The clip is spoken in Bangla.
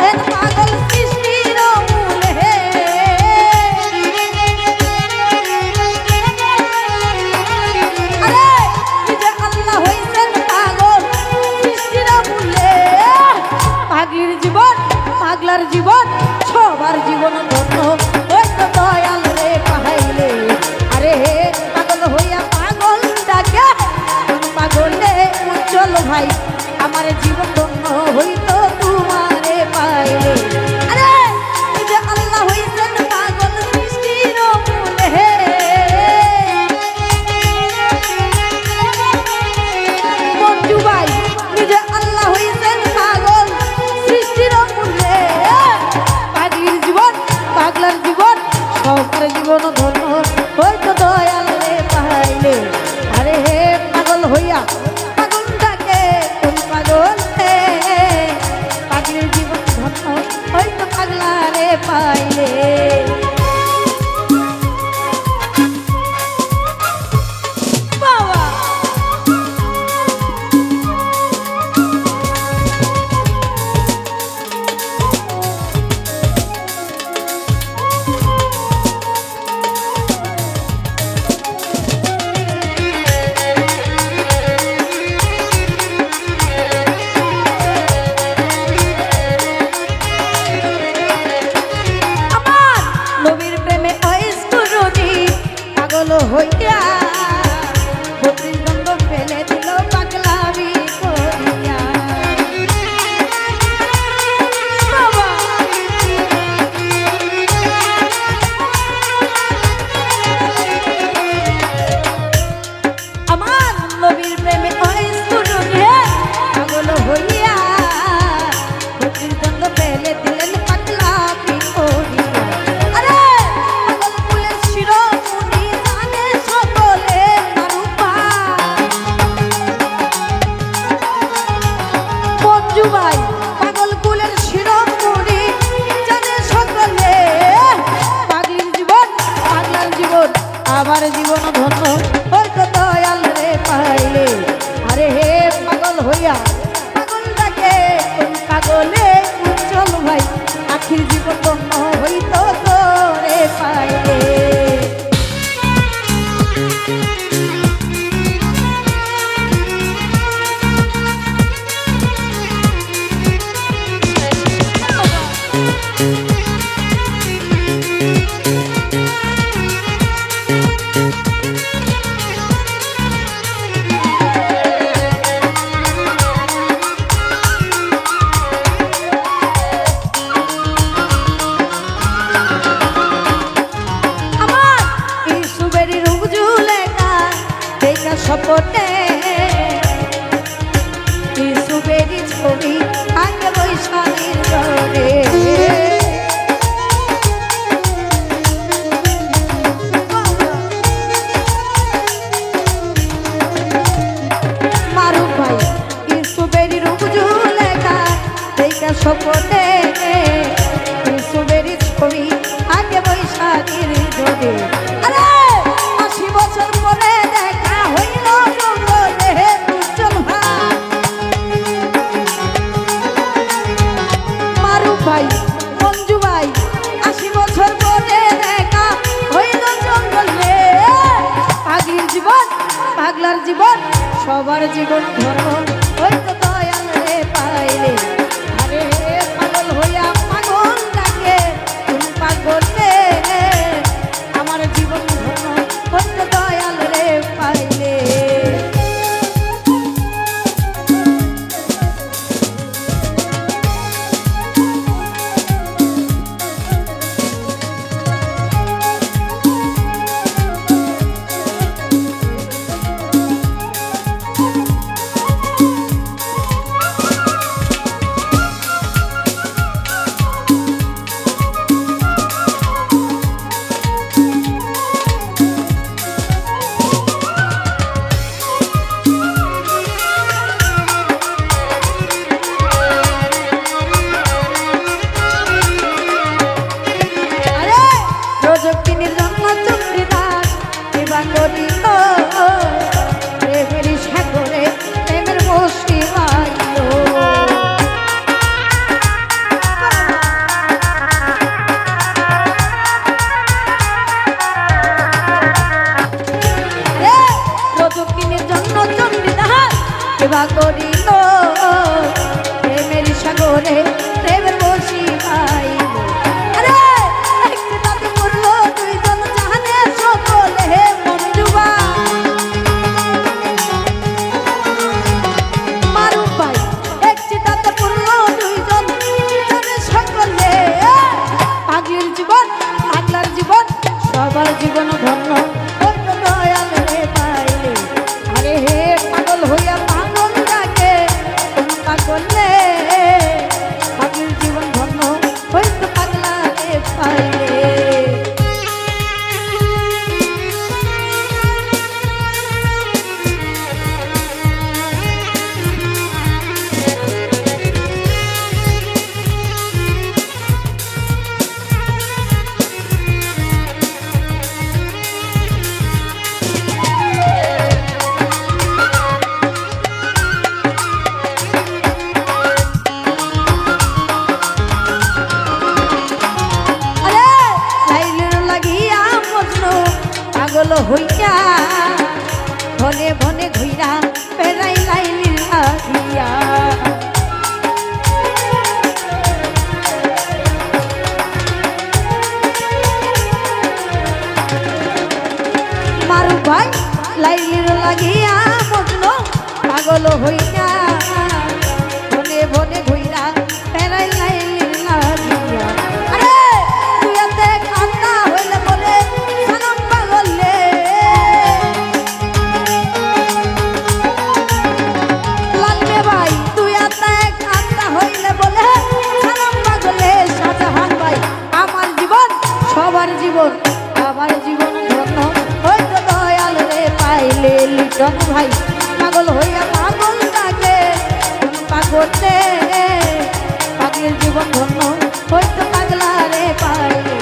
হইছেন পাগল সৃষ্টির মূলে। আরে নিজে আল্লাহ হইছেন পাগল সৃষ্টির মূলে। পাগলির জীবন পাগলার জীবন সবার জীবন ধন্য হইতো দয়াল রে পাইলে। আরে পাগল হইয়া পাগল ডাকে পাগলে চলো ভাই আমার জীবন ধন্য হইতো তোমারে পাইলে। আরে নিজে আল্লাহ হইছেন পাগল সৃষ্টির মূলে। মঞ্জু ভাই নিজে আল্লাহ হইছেন পাগল সৃষ্টির মূলে। পাগলির জীবন পাগলার জীবন সবার জীবন ধন্য হইতো দয়াল রে পাইলে। আরে হে পাগল হইয়া পাগল ডাকে কোন পাগল হে। পাগলির জীবন ধন্য হইতো পাগলা রে পাইলে। বাবা হইয়া বত্রিশ দ্বন্দ্ব ফেলে দিল পাগলামি করিয়া। আমার নবীর প্রেমে পাগল হইয়া বত্রিশ দ্বন্দ্ব ফেলে দিলেন পাগলামি করিয়া। ভাই পাগল কুলের শিরোমণি জানে সকলে। পাগলির জীবন পাগলার জীবন আমার জীবন ধন্য হইতো দয়াল রে পাইলে। আরে হে পাগল হইয়া পাগল ডাকে কোন পাগলে চল ভাই আখির জীবন ধন্য হইতো তোরে পাইলে। সপনে সুবেরি ছবি আগে বৈশালীর ঘরে। মারুফ ভাই সুবেরি রুজু লেখা দেখা সপনে সুবেরি ছবি আগে বৈশালীর ঘরে। আরে 80 বছর পরে দেখা হইল জঙ্গলে উজ্জ্বল ভাই। মারুফ ভাই মঞ্জু ভাই 80 বছর পরে দেখা হইল জঙ্গলে। পাগলির জীবন পাগলার জীবন সবার জীবন ধন্য হইতো দয়াল রে পাইলে। আরে পাগল হইয়া পাগল ডাকে কোন পাগলে আমার জীবন ধন্য হইতো দয়াল রে পাইলে। সেবা করিল প্রেমের সাগরে প্রেমের বসি পাইল। আরে একটি তাতে পড়ল দুইজন জাহানে সকলে মঞ্জুবা মারুফ ভাই একটি তাতে পড়ল দুইজন জাহানে সকলে পাগলির জীবন পাগলার জীবন সবার জীবন ধন্য ধন্য দয়াল রে পাইলে। আরে হে পাগল হইয়া পাগল ডাকে কোন পাগলে পাগলির জীবন ধন্য হইতো পাগলা রে পাইলে। পাগল হইয়া বনে বনে ঘুইরা পেরাই লাইলির লাগিয়া মারুফ ভাই লাইলির লাগিয়া মজনু পাগল হইয়া বনে বনে ঘুইরা পেরাই লাইলির লাগিয়া। আরে তুই এতে কান্না হইলে বলে সালাম পাগলে লাগবে ভাই তুই এতে কান্না হইলে বলে সালাম পাগলে। শাহজাহান ভাই আমার জীবন সবার জীবন আমার জীবন ধন্য হইতো দয়াল রে পাইলে। লিটন ভাই পাগল হইয়া পাগল ডাকে কোন পাগলে পাগলের জীবন ধন্য হইতো পাগলা রে পাইলে।